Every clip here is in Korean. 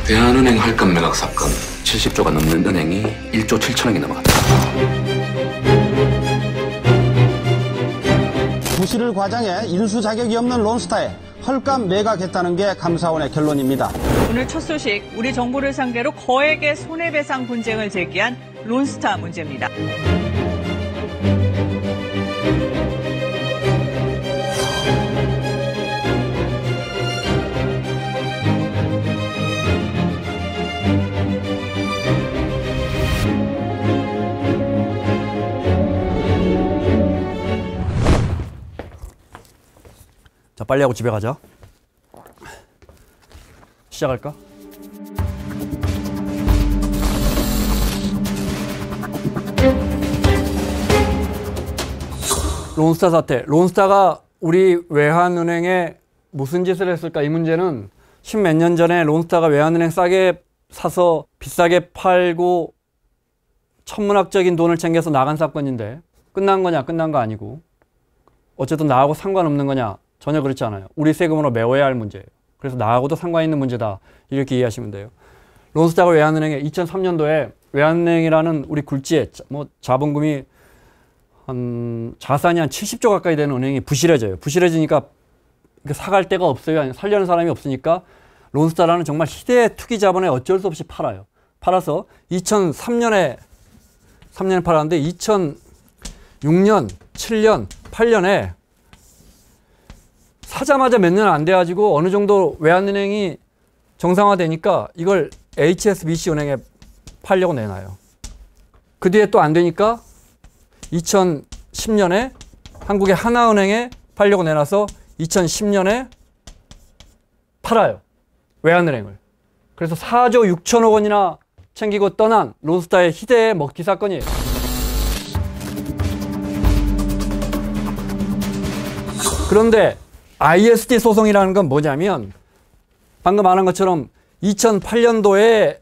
대한은행 할감 매각 사건 70조가 넘는 은행이 1조 7천억이 넘어갔다. 부실을 과장해 인수 자격이 없는 론스타에 헐값 매각했다는 게 감사원의 결론입니다. 오늘 첫 소식, 우리 정부를 상대로 거액의 손해배상 분쟁을 제기한 론스타 문제입니다. 자, 빨리 하고 집에 가자. 시작할까? 론스타 사태. 론스타가 우리 외환은행에 무슨 짓을 했을까? 이 문제는 10몇 년 전에 론스타가 외환은행 싸게 사서 비싸게 팔고 천문학적인 돈을 챙겨서 나간 사건인데 끝난 거냐? 끝난 거 아니고 어쨌든 나하고 상관없는 거냐? 전혀 그렇지 않아요. 우리 세금으로 메워야 할 문제예요. 그래서 나하고도 상관 있는 문제다. 이렇게 이해하시면 돼요. 론스타가 외환은행에 2003년도에 외환은행이라는 우리 굴지에 자본금이 자산이 한 70조 가까이 되는 은행이 부실해져요. 부실해지니까 사갈 데가 없어요. 살려는 사람이 없으니까 론스타라는 정말 희대의 투기 자본에 어쩔 수 없이 팔아요. 팔아서 2003년에 팔았는데 2006년, 7년, 8년에 사자마자 몇 년 안 돼가지고 어느 정도 외환은행이 정상화되니까 이걸 HSBC 은행에 팔려고 내놔요. 그 뒤에 또 안 되니까 2010년에 한국의 하나은행에 팔려고 내놔서 2010년에 팔아요. 외환은행을. 그래서 4조 6천억 원이나 챙기고 떠난 론스타의 희대의 먹튀 사건이에요. 그런데 ISD 소송이라는 건 뭐냐면 방금 말한 것처럼 2008년도에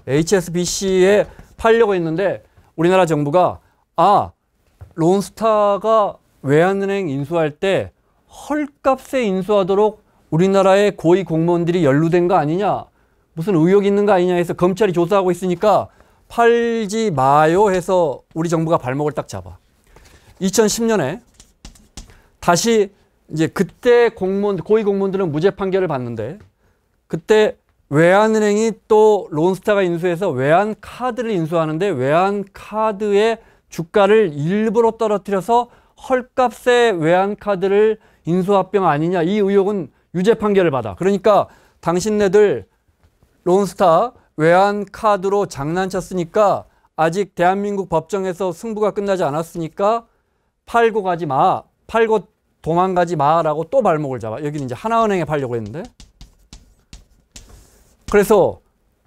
HSBC에 팔려고 했는데 우리나라 정부가 론스타가 외환은행 인수할 때 헐값에 인수하도록 우리나라의 고위 공무원들이 연루된 거 아니냐, 무슨 의혹이 있는 거 아니냐 해서 검찰이 조사하고 있으니까 팔지 마요 해서 우리 정부가 발목을 딱 잡아. 2010년에 다시 이제 그때 고위 공무원들은 무죄 판결을 받는데 그때 외환은행이 또 론스타가 인수해서 외환카드를 인수하는데 외환카드의 주가를 일부러 떨어뜨려서 헐값의 외환카드를 인수합병 아니냐, 이 의혹은 유죄 판결을 받아. 그러니까 당신네들 론스타 외환카드로 장난쳤으니까 아직 대한민국 법정에서 승부가 끝나지 않았으니까 팔고 가지 마, 팔고 도망가지 마라고 또 발목을 잡아. 여기는 이제 하나은행에 팔려고 했는데, 그래서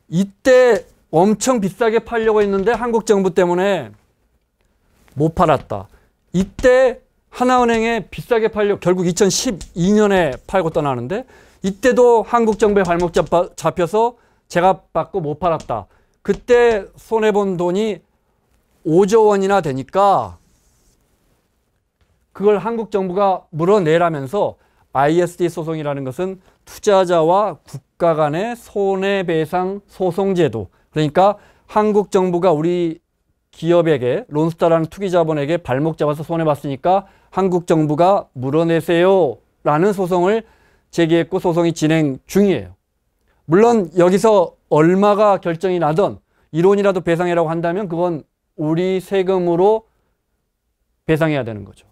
이때 엄청 비싸게 팔려고 했는데 한국 정부 때문에 못 팔았다. 이때 하나은행에 비싸게 팔려 결국 2012년에 팔고 떠나는데 이때도 한국 정부에 발목 잡혀서 제값 받고 못 팔았다. 그때 손해본 돈이 5조 원이나 되니까 그걸 한국 정부가 물어내라면서 ISD 소송이라는 것은 투자자와 국가 간의 손해배상 소송제도, 그러니까 한국 정부가 우리 기업에게, 론스타라는 투기자본에게 발목 잡아서 손해봤으니까 한국 정부가 물어내세요 라는 소송을 제기했고 소송이 진행 중이에요. 물론 여기서 얼마가 결정이 나든 1원이라도 배상해라고 한다면 그건 우리 세금으로 배상해야 되는 거죠.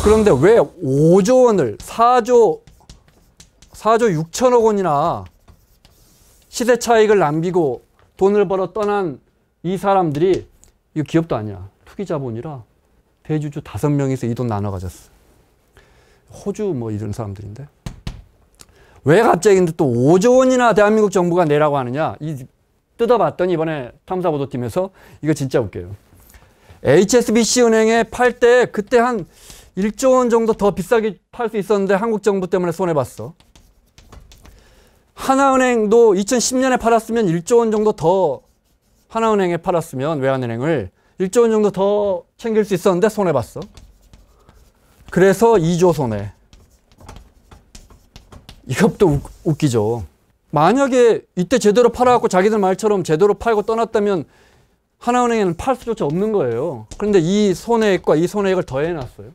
그런데 왜 5조 원을 4조 6천억 원이나 시세 차익을 남기고 돈을 벌어 떠난 이 사람들이, 이거 기업도 아니야, 투기자본이라 대주주 5명이서 이 돈 나눠 가졌어. 호주 뭐 이런 사람들인데 왜 갑자기 근데 또 5조 원이나 대한민국 정부가 내라고 하느냐, 뜯어봤더니 이번에 탐사보도팀에서 이거 진짜 웃겨요. HSBC 은행에 팔 때 그때 한 1조 원 정도 더 비싸게 팔 수 있었는데 한국 정부 때문에 손해봤어. 하나은행도 2010년에 팔았으면 1조 원 정도 더, 하나은행에 팔았으면 외환은행을 1조 원 정도 더 챙길 수 있었는데 손해봤어. 그래서 2조 손해. 이것도 웃기죠. 만약에 이때 제대로 팔아갖고 자기들 말처럼 제대로 팔고 떠났다면 하나은행에는 팔 수조차 없는 거예요. 그런데 이 손해액과 이 손해액을 더해놨어요.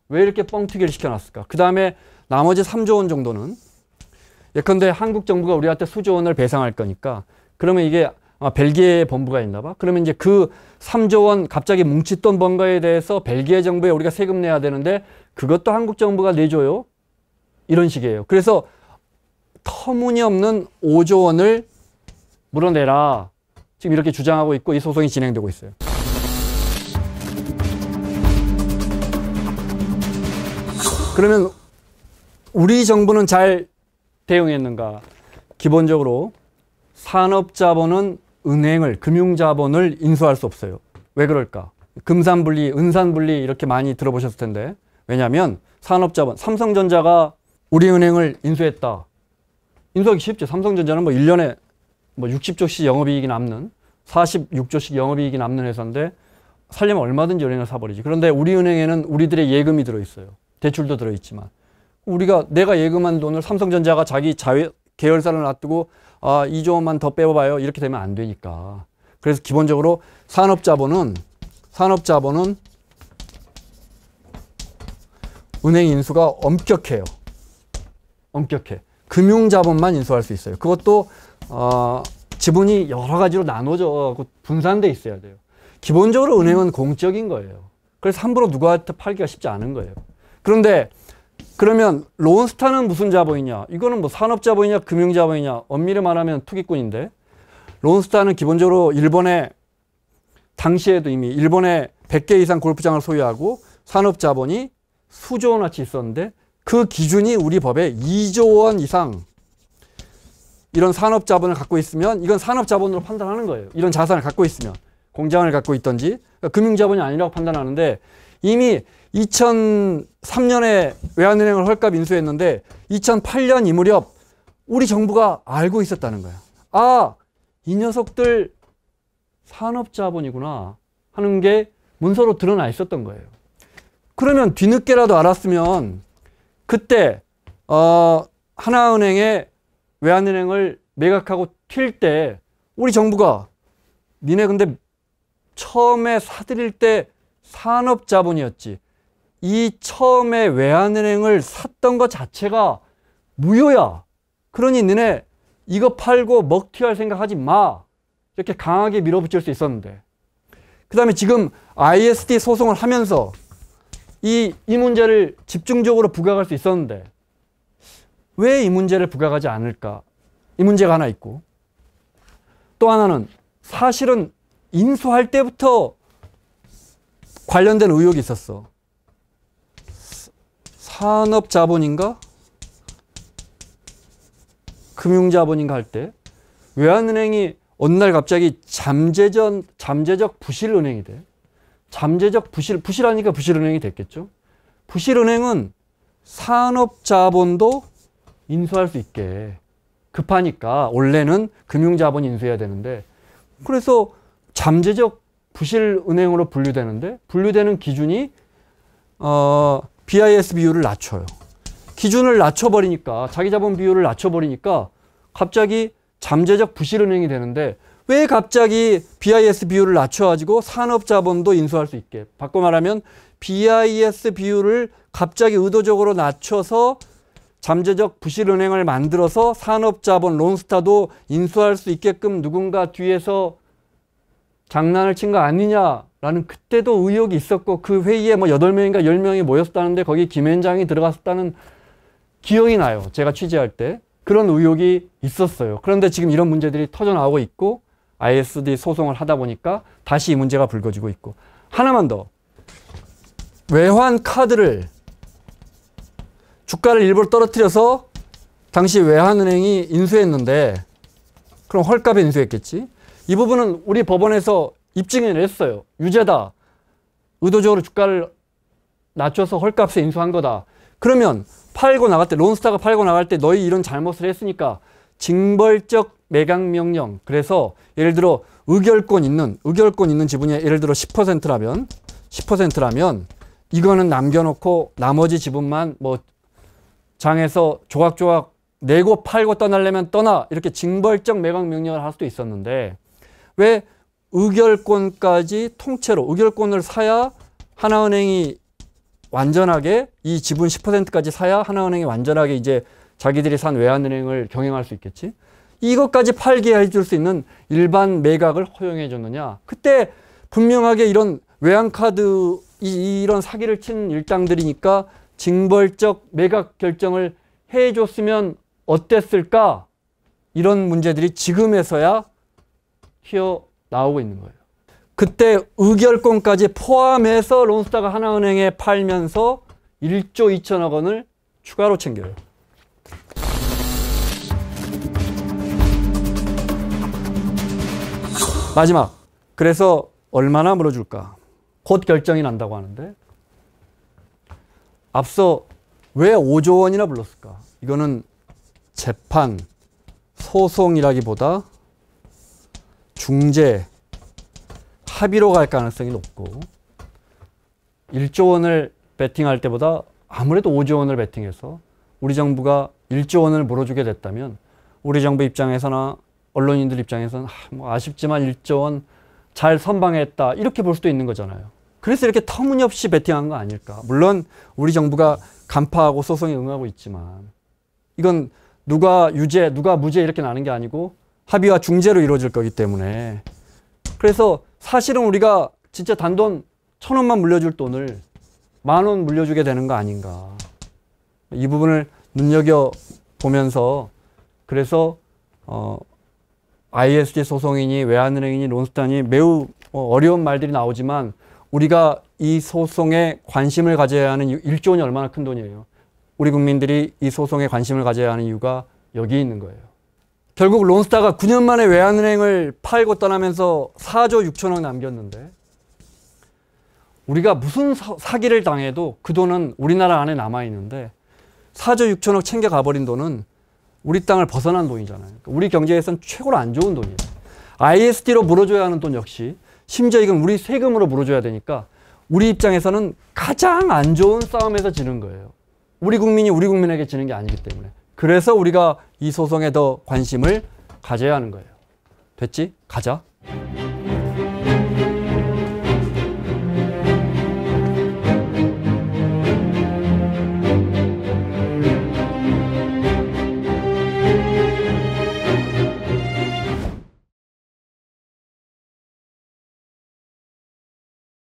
왜 이렇게 뻥튀기를 시켜놨을까? 그 다음에 나머지 3조 원 정도는 예컨대 한국 정부가 우리한테 수조 원을 배상할 거니까 그러면 이게 아마 벨기에 본부가 있나 봐. 그러면 이제 그 3조 원 갑자기 뭉칫돈 번 거에 대해서 벨기에 정부에 우리가 세금 내야 되는데 그것도 한국 정부가 내줘요. 이런 식이에요. 그래서 터무니없는 5조 원을 물어내라. 지금 이렇게 주장하고 있고 이 소송이 진행되고 있어요. 그러면 우리 정부는 잘 대응했는가? 기본적으로 산업자본은 은행을, 금융자본을 인수할 수 없어요. 왜 그럴까? 금산분리, 은산분리 이렇게 많이 들어보셨을 텐데 왜냐하면 산업자본, 삼성전자가 우리은행을 인수했다. 인수하기 쉽죠. 삼성전자는 뭐 1년에 뭐 60조씩 영업이익이 남는 46조씩 영업이익이 남는 회사인데 살려면 얼마든지 은행을 사버리지. 그런데 우리은행에는 우리들의 예금이 들어있어요. 대출도 들어있지만 내가 예금한 돈을 삼성전자가 자기 계열사를 놔두고 2조 원만 더 빼봐요. 이렇게 되면 안 되니까. 그래서 기본적으로 산업자본은 은행 인수가 엄격해요. 엄격해. 금융자본만 인수할 수 있어요. 그것도 지분이 여러 가지로 나눠져 분산돼 있어야 돼요. 기본적으로 은행은 공적인 거예요. 그래서 함부로 누구한테 팔기가 쉽지 않은 거예요. 그런데 그러면 론스타는 무슨 자본이냐? 이거는 뭐 산업자본이냐 금융자본이냐? 엄밀히 말하면 투기꾼인데 론스타는 기본적으로 당시에도 이미 일본에 100개 이상 골프장을 소유하고 산업자본이 수조 원어치 있었는데 그 기준이 우리 법에 2조 원 이상 이런 산업자본을 갖고 있으면 이건 산업자본으로 판단하는 거예요. 이런 자산을 갖고 있으면 공장을 갖고 있든지 그러니까 금융자본이 아니라고 판단하는데 이미 2003년에 외환은행을 헐값 인수했는데 2008년 이 무렵 우리 정부가 알고 있었다는 거야. 이 녀석들 산업자본이구나 하는 게 문서로 드러나 있었던 거예요. 그러면 뒤늦게라도 알았으면 그때 하나은행에 외환은행을 매각하고 튈 때 우리 정부가 니네 근데 처음에 사들일 때 산업자본이었지. 이 처음에 외환은행을 샀던 것 자체가 무효야. 그러니 너네 이거 팔고 먹튀할 생각하지 마. 이렇게 강하게 밀어붙일 수 있었는데. 그 다음에 지금 ISD 소송을 하면서 이 문제를 집중적으로 부각할 수 있었는데 왜 이 문제를 부각하지 않을까? 이 문제가 하나 있고 또 하나는 사실은 인수할 때부터 관련된 의혹이 있었어. 산업자본인가? 금융자본인가 할 때 외환은행이 어느 날 갑자기 잠재적 부실은행이 돼. 잠재적 부실하니까 부실은행이 됐겠죠. 부실은행은 산업자본도 인수할 수 있게 급하니까 원래는 금융자본 인수해야 되는데 그래서 잠재적 부실은행으로 분류되는데 분류되는 기준이 BIS 비율을 낮춰요. 기준을 낮춰버리니까 자기 자본 비율을 낮춰버리니까 갑자기 잠재적 부실은행이 되는데 왜 갑자기 BIS 비율을 낮춰가지고 산업자본도 인수할 수 있게 바꿔 말하면 BIS 비율을 갑자기 의도적으로 낮춰서 잠재적 부실은행을 만들어서 산업자본 론스타도 인수할 수 있게끔 누군가 뒤에서 장난을 친 거 아니냐라는 그때도 의혹이 있었고 그 회의에 뭐 8명인가 10명이 모였다는데 거기 김현장이 들어갔었다는 기억이 나요. 제가 취재할 때. 그런 의혹이 있었어요. 그런데 지금 이런 문제들이 터져나오고 있고 ISD 소송을 하다 보니까 다시 이 문제가 불거지고 있고 하나만 더. 외환 카드를 주가를 일부러 떨어뜨려서 당시 외환은행이 인수했는데 그럼 헐값에 인수했겠지. 이 부분은 우리 법원에서 입증해 냈어요. 유죄다. 의도적으로 주가를 낮춰서 헐값에 인수한 거다. 그러면 팔고 나갈 때 론스타가 팔고 나갈 때 너희 이런 잘못을 했으니까 징벌적 매각 명령. 그래서 예를 들어 의결권 있는 지분이 예를 들어 10%라면 이거는 남겨놓고 나머지 지분만 뭐 장에서 조각조각 내고 팔고 떠나려면 떠나 이렇게 징벌적 매각 명령을 할 수도 있었는데 왜 의결권까지 통째로 의결권을 사야 하나은행이 완전하게 이 지분 10%까지 사야 하나은행이 완전하게 이제 자기들이 산 외환은행을 경영할 수 있겠지. 이것까지 팔게 해줄 수 있는 일반 매각을 허용해 줬느냐. 그때 분명하게 이런 외환카드 이런 사기를 친 일당들이니까 징벌적 매각 결정을 해줬으면 어땠을까? 이런 문제들이 지금에서야 튀어나오고 있는 거예요. 그때 의결권까지 포함해서 론스타가 하나은행에 팔면서 1조 2천억 원을 추가로 챙겨요. 마지막. 그래서 얼마나 물어줄까? 곧 결정이 난다고 하는데 앞서 왜 5조 원이나 불렀을까? 이거는 재판, 소송이라기보다 중재, 합의로 갈 가능성이 높고 1조 원을 베팅할 때보다 아무래도 5조 원을 베팅해서 우리 정부가 1조 원을 물어주게 됐다면 우리 정부 입장에서나 언론인들 입장에서는 뭐 아쉽지만 1조 원 잘 선방했다 이렇게 볼 수도 있는 거잖아요. 그래서 이렇게 터무니없이 베팅한 거 아닐까. 물론 우리 정부가 간파하고 소송에 응하고 있지만 이건 누가 유죄, 누가 무죄 이렇게 나는 게 아니고 합의와 중재로 이루어질 거기 때문에 그래서 사실은 우리가 진짜 단돈 1,000원만 물려줄 돈을 10,000원 물려주게 되는 거 아닌가. 이 부분을 눈여겨보면서 그래서 ISG 소송이니 외환은행이니 론스타니 매우 어려운 말들이 나오지만 우리가 이 소송에 관심을 가져야 하는 1조 원이 얼마나 큰 돈이에요. 우리 국민들이 이 소송에 관심을 가져야 하는 이유가 여기 있는 거예요. 결국 론스타가 9년 만에 외환은행을 팔고 떠나면서 4조 6천억 남겼는데 우리가 무슨 사기를 당해도 그 돈은 우리나라 안에 남아있는데 4조 6천억 챙겨가버린 돈은 우리 땅을 벗어난 돈이잖아요. 우리 경제에선 최고로 안 좋은 돈이에요. ISD로 물어줘야 하는 돈 역시 심지어 이건 우리 세금으로 물어줘야 되니까 우리 입장에서는 가장 안 좋은 싸움에서 지는 거예요. 우리 국민이 우리 국민에게 지는 게 아니기 때문에. 그래서 우리가 이 소송에 더 관심을 가져야 하는 거예요. 됐지? 가자.